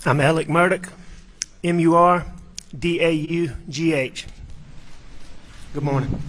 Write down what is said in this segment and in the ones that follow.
I'm Alec Murdaugh, M-U-R-D-A-U-G-H. Good morning.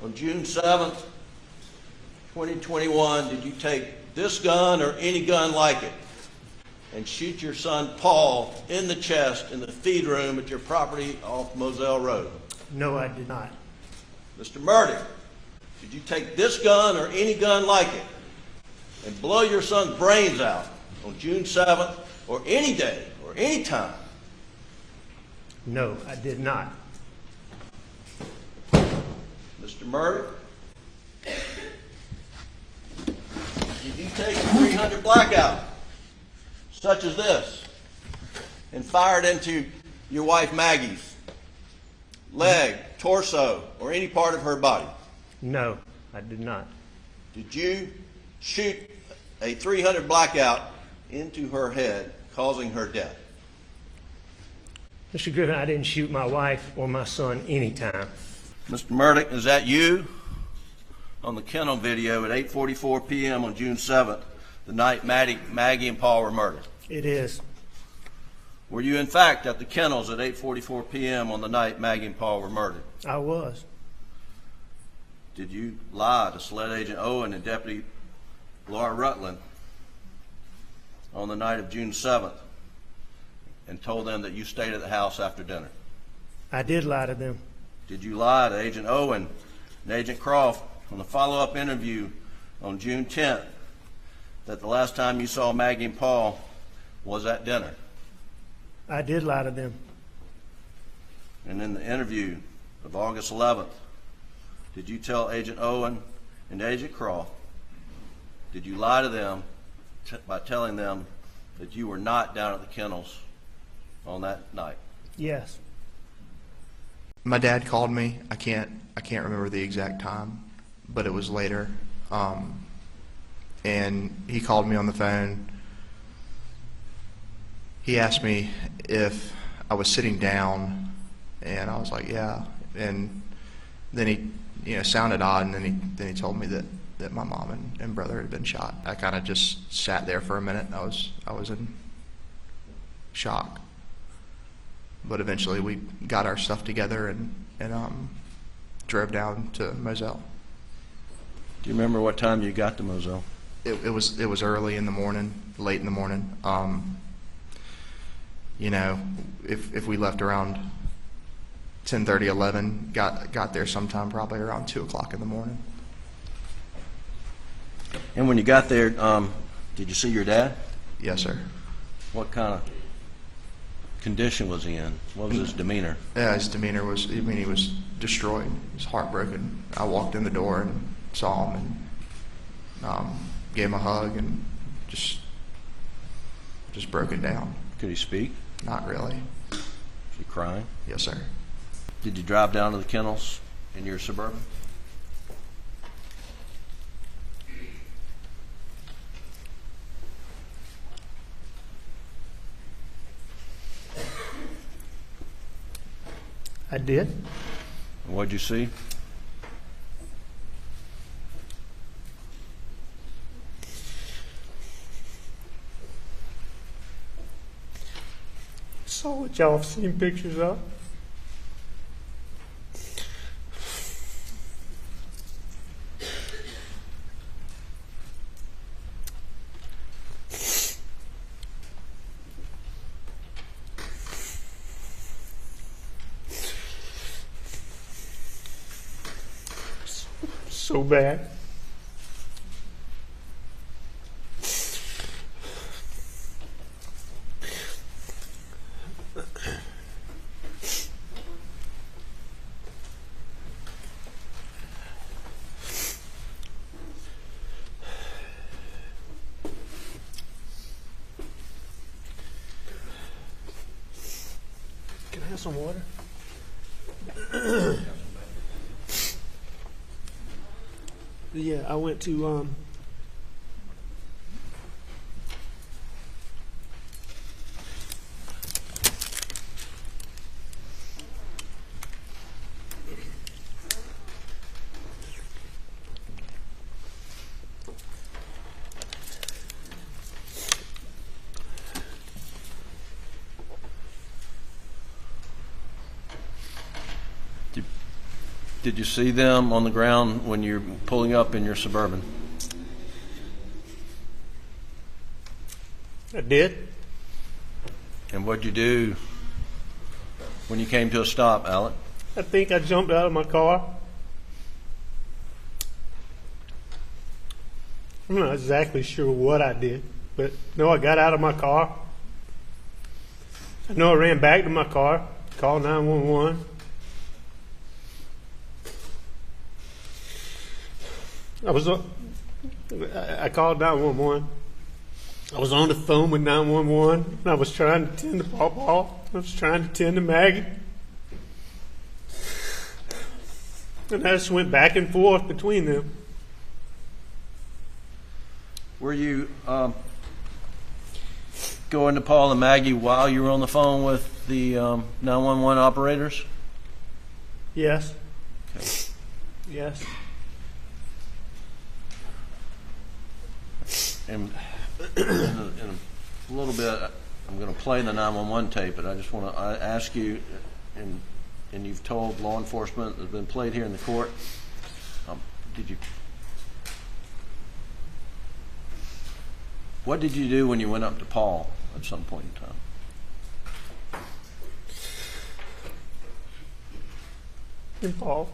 On June 7th, 2021, did you take this gun or any gun like it and shoot your son Paul in the chest in the feed room at your property off Moselle Road? No, I did not. Mr. Murdaugh, did you take this gun or any gun like it and blow your son's brains out on June 7th or any day or any time? No, I did not. Mr. Murdaugh, did you take a 300 blackout such as this and fire it into your wife Maggie's leg, torso, or any part of her body? No, I did not. Did you shoot a 300 blackout into her head, causing her death? Mr. Griffin, I didn't shoot my wife or my son anytime. Mr. Murdaugh, is that you on the kennel video at 8:44 p.m. on June 7th, the night Maggie and Paul were murdered? It is. Were you in fact at the kennels at 8:44 p.m. on the night Maggie and Paul were murdered? I was. Did you lie to SLED Agent Owen and Deputy Laura Rutland on the night of June 7th and told them that you stayed at the house after dinner? I did lie to them. Did you lie to Agent Owen and Agent Croft on the follow-up interview on June 10th that the last time you saw Maggie and Paul was at dinner? I did lie to them. And in the interview of August 11th, did you tell Agent Owen and Agent Croft, did you lie to them by telling them that you were not down at the kennels on that night? Yes. My dad called me. I can't remember the exact time, but it was later. And he called me on the phone. He asked me if I was sitting down, and I was like, yeah. And then he, sounded odd, and then he told me that my mom and brother had been shot. I kind of just sat there for a minute. I was in shock. But eventually we got our stuff together and drove down to Moselle. Do you remember what time you got to Moselle? It was early in the morning, late in the morning. If we left around 10:30, 11, got there sometime probably around 2 o'clock in the morning. And when you got there, did you see your dad? Yes, sir. What kind of condition was he in? What was his demeanor? Yeah, his demeanor was, he was destroyed. He was heartbroken. I walked in the door and saw him and gave him a hug and just broke it down. Could he speak? Not really. Was he crying? Yes, sir. Did you drive down to the kennels in your Suburban? I did. What'd you see? Saw what y'all have seen pictures of. So bad. Can I have some water? Yeah, I went to Did you see them on the ground when you're pulling up in your Suburban? I did. And what'd you do when you came to a stop, Alec? I think I jumped out of my car. I'm not exactly sure what I did, but no, I got out of my car. I know I ran back to my car, called 911. I called 911. I was on the phone with 911, and I was trying to tend to Paw. I was trying to tend to Maggie. And I just went back and forth between them. Were you going to Paul and Maggie while you were on the phone with the 911 operators? Yes. Okay. Yes. And in a little bit, I'm going to play the 911 tape, but I just want to ask you, and you've told law enforcement that's been played here in the court, what did you do when you went up to Paul at some point in time? And Paul.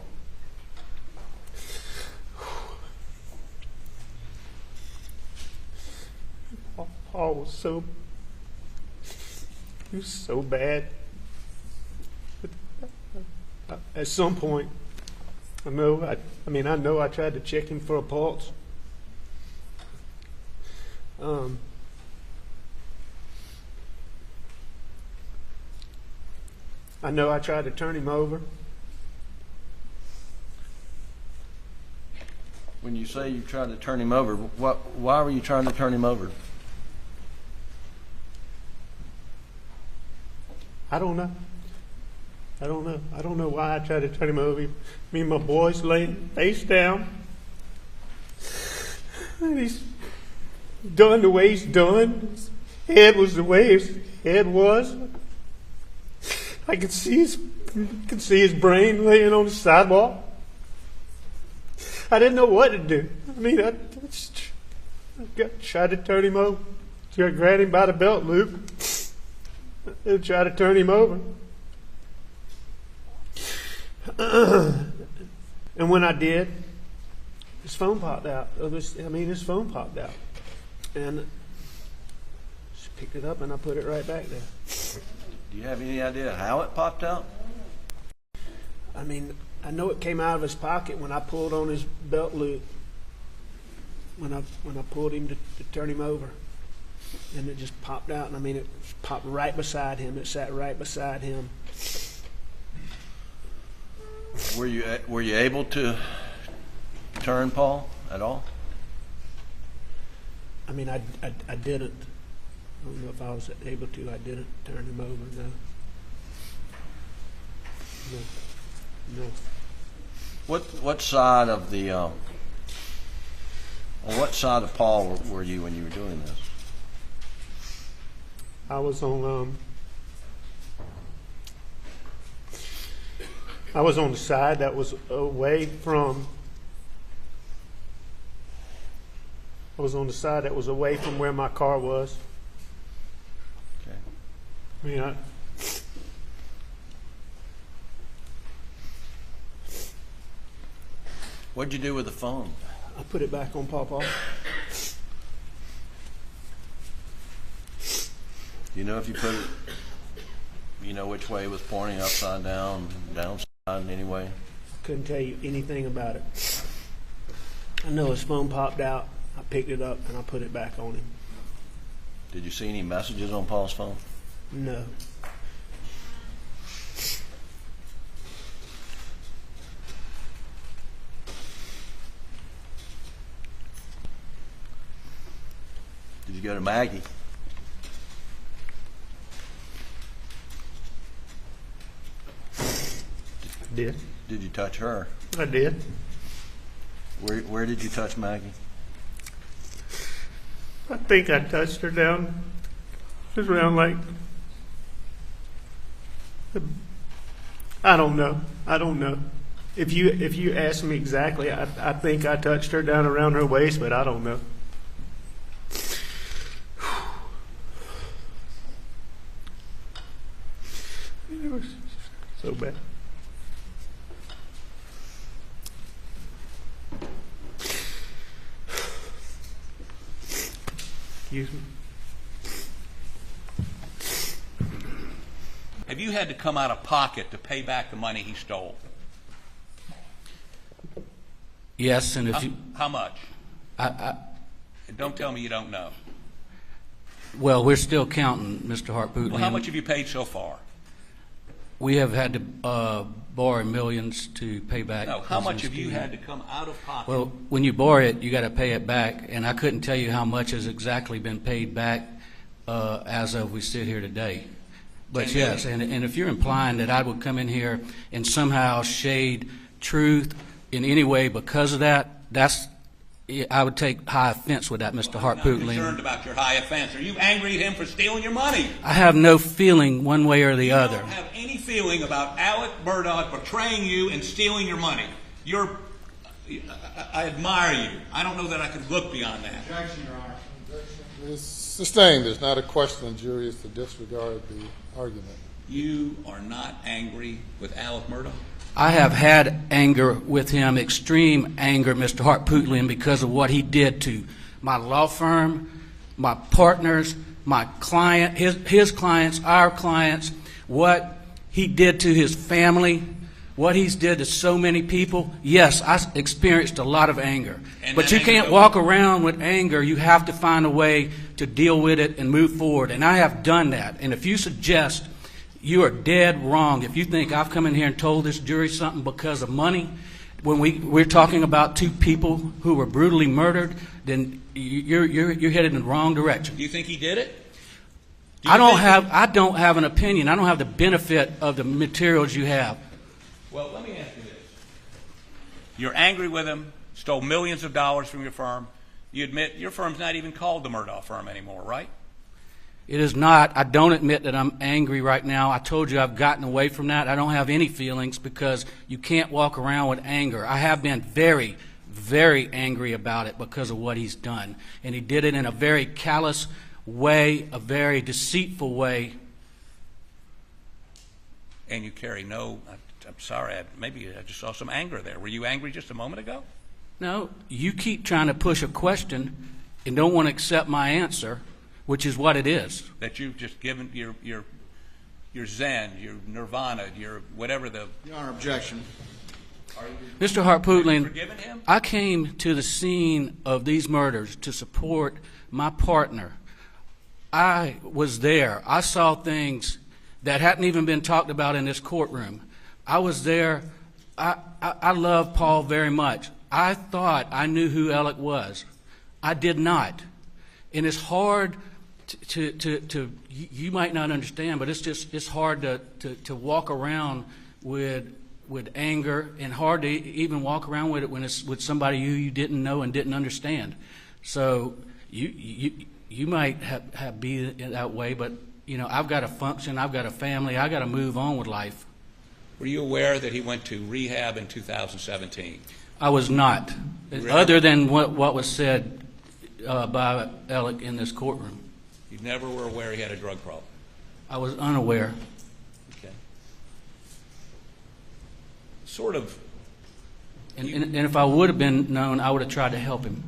Paul was so bad. But at some point, I know I tried to check him for a pulse. I know I tried to turn him over. When you say you tried to turn him over, why were you trying to turn him over? I don't know. I don't know why I tried to turn him over. Me and my boys laying face down. And he's done the way he's done. His head was the way his head was. I could see his brain laying on the sidewalk. I didn't know what to do. I mean, I tried to turn him over. So I grabbed him by the belt loop and tried to turn him over. And when I did, his phone popped out. His phone popped out. And she picked it up and I put it right back there. Do you have any idea how it popped out? I mean, I know it came out of his pocket when I pulled on his belt loop. When I pulled him to turn him over. And it just popped out. And I mean, it popped right beside him. It sat right beside him. Were you able to turn Paul at all? I mean, I didn't. I don't know if I was able to. I didn't turn him over. No. What side of the on what side of Paul were you when you were doing this? I was on the side that was away from. I was on the side that was away from where my car was. Okay. I mean, What'd you do with the phone? I put it back on Pawpaw. Do you know if you put it, you know which way it was pointing, upside down, downside, anyway? I couldn't tell you anything about it. I know his phone popped out. I picked it up and I put it back on him. Did you see any messages on Paul's phone? No. Did you go to Maggie? Did. Did you touch her? I did. Where did you touch Maggie? I think I touched her down just around like, I don't know. If you ask me exactly, I think I touched her down around her waist, but I don't know. It was so bad. Excuse me. Have you had to come out of pocket to pay back the money he stole? Yes, and if you, How much? I, Don't tell me you don't know. well, we're still counting, Mr. Harpootlian. Well, how much have you paid so far? We have had to borrow millions to pay back. No, how much business have you to- had to come out of pocket? Well, when you borrow it, you got to pay it back, and I couldn't tell you how much has exactly been paid back as of we sit here today. But 10 yes, and if you're implying that I would come in here and somehow shade truth in any way because of that, I would take high offense with that, Mr. I'm not concerned Harpootlian. about your high offense. Are you angry at him for stealing your money? I have no feeling one way or the You other. don't have any feeling about Alec Murdaugh betraying you and stealing your money. I admire you. I don't know that I could look beyond that. Objection, Your Honor. Objection. It's sustained. There's not a question. The jury is to disregard the argument. You are not angry with Alec Murdaugh? I have had anger with him, extreme anger, Mr. Harpootlian, because of what he did to my law firm, my partners, my client, his clients, our clients, what he did to his family, what he's did to so many people. Yes, I experienced a lot of anger. And But that you anger can't goes- walk around with anger. You have to find a way to deal with it and move forward. And I have done that. And if you suggest you are dead wrong if you think I've come in here and told this jury something because of money, when we're talking about two people who were brutally murdered, then you're headed in the wrong direction. Do you think he did it? I don't have an opinion. I don't have the benefit of the materials you have. Well, let me ask you this. You're angry with him, stole millions of dollars from your firm. You admit your firm's not even called the Murdaugh firm anymore, right? It is not. I don't admit that I'm angry right now. I told you I've gotten away from that. I don't have any feelings because you can't walk around with anger. I have been very, very angry about it because of what he's done. And he did it in a very callous way, a very deceitful way. And you carry no, I'm sorry, maybe I just saw some anger there. Were you angry just a moment ago? No, you keep trying to push a question and don't want to accept my answer, which is what it is. That you've just given your Zen, your Nirvana, your whatever the... Your Honor, objection. Mr. Harpootlian, forgiven him? I came to the scene of these murders to support my partner. I was there. I saw things that hadn't even been talked about in this courtroom. I was there. I love Paul very much. I thought I knew who Alec was. I did not. And it's hard to you might not understand, but it's hard to walk around with anger, and hard to even walk around with it when it's with somebody who you didn't know and didn't understand. So you might have be that way, but you know, I've got to function, I've got a family, I've got to move on with life. Were you aware that he went to rehab in 2017? I was not, Really? other than what was said by Alec in this courtroom. You never were aware he had a drug problem? I was unaware. Okay. Sort of. And if I would have been known, I would have tried to help him.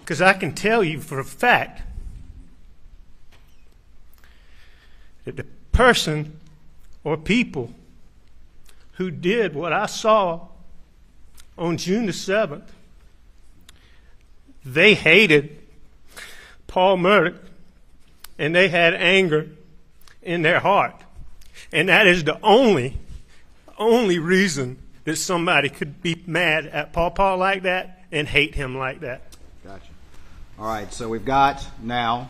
Because I can tell you for a fact that the person or people who did what I saw on June the 7th, they hated Paul Murdaugh, and they had anger in their heart. And that is the only reason that somebody could be mad at Paul like that and hate him like that. Gotcha. All right, so we've got now.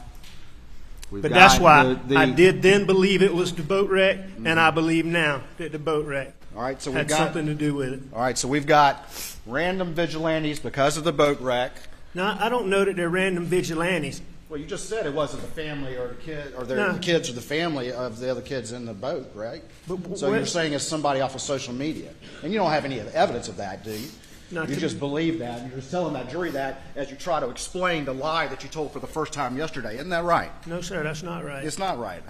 But that's why I did then believe it was the boat wreck, and I believe now that the boat wreck All right, so we've had got something to do with it. All right, so we've got random vigilantes because of the boat wreck. Now, I don't know that they're random vigilantes. Well, you just said it wasn't the family or the kid, or No. the kids or the family of the other kids in the boat, right? But So what- you're saying it's somebody off of social media, and you don't have any evidence of that, do you? Not You to- just believe that, and you're just telling that jury that as you try to explain the lie that you told for the first time yesterday. Isn't that right? No, sir, that's not right. It's not right.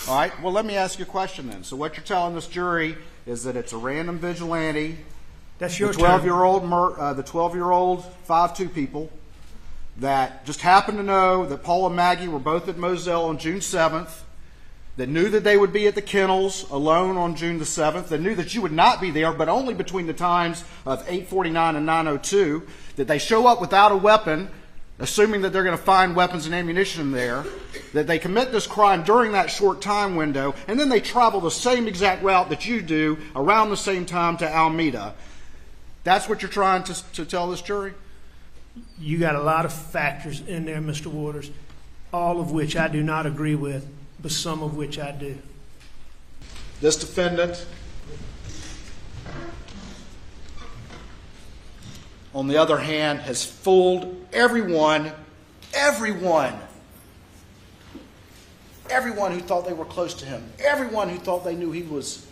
All right. Well, let me ask you a question then. So what you're telling this jury is that it's a random vigilante. That's your The term. 12-year-old 5'2" people that just happened to know that Paul and Maggie were both at Moselle on June 7th, that knew that they would be at the kennels alone on June the 7th, that knew that you would not be there, but only between the times of 8:49 and 9:02, that they show up without a weapon, assuming that they're going to find weapons and ammunition there, that they commit this crime during that short time window, and then they travel the same exact route that you do around the same time to Alameda. That's what you're trying to tell this jury? You got a lot of factors in there, Mr. Waters, all of which I do not agree with, but some of which I do. This defendant, on the other hand, has fooled everyone who thought they were close to him, everyone who thought they knew he was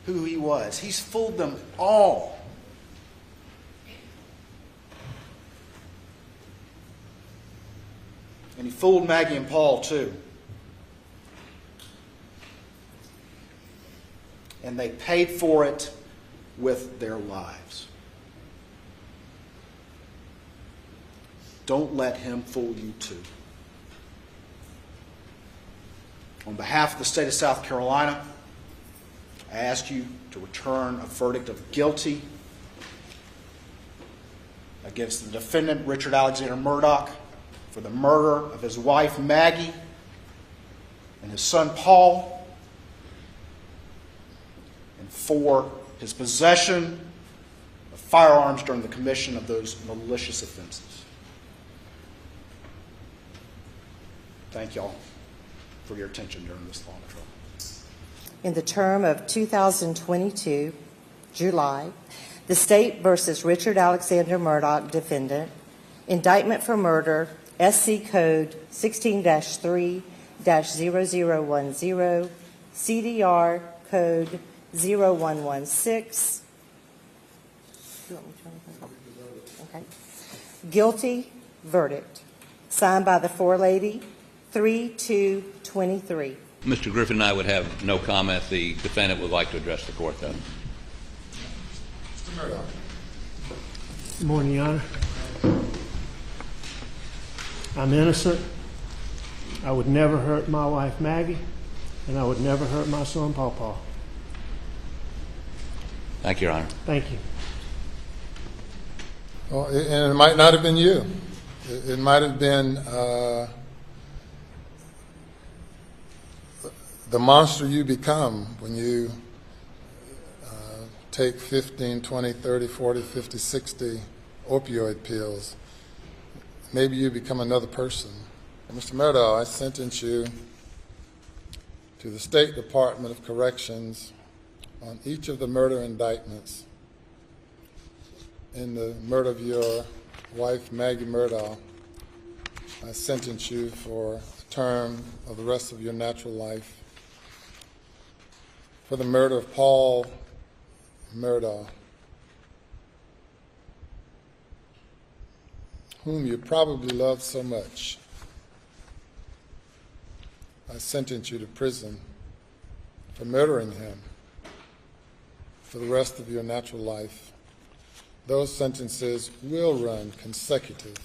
who he was. He's fooled them all. And he fooled Maggie and Paul too. And they paid for it with their lives. Don't let him fool you too. On behalf of the state of South Carolina, I ask you to return a verdict of guilty against the defendant, Richard Alexander Murdaugh, for the murder of his wife, Maggie, and his son, Paul, and for his possession of firearms during the commission of those malicious offenses. Thank y'all for your attention during this long trial. In the term of 2022, July, the state versus Richard Alexander Murdaugh, defendant, indictment for murder, SC Code 16-3-0010, CDR Code 0116. Okay. Guilty verdict. Signed by the forelady, 3-2-23. Mr. Griffin and I would have no comment. The defendant would like to address the court, though. Mr. Murdaugh. Good morning, Your Honor. I'm innocent. I would never hurt my wife, Maggie, and I would never hurt my son, Paul. Thank you, Your Honor. Thank you. Well, and it might not have been you. It might have been the monster you become when you take 15, 20, 30, 40, 50, 60 opioid pills. Maybe you become another person. Mr. Murdaugh, I sentence you to the State Department of Corrections on each of the murder indictments in the murder of your wife, Maggie Murdaugh. I sentence you for a term of the rest of your natural life for the murder of Paul Murdaugh, whom you probably love so much. I sentence you to prison for murdering him for the rest of your natural life. Those sentences will run consecutive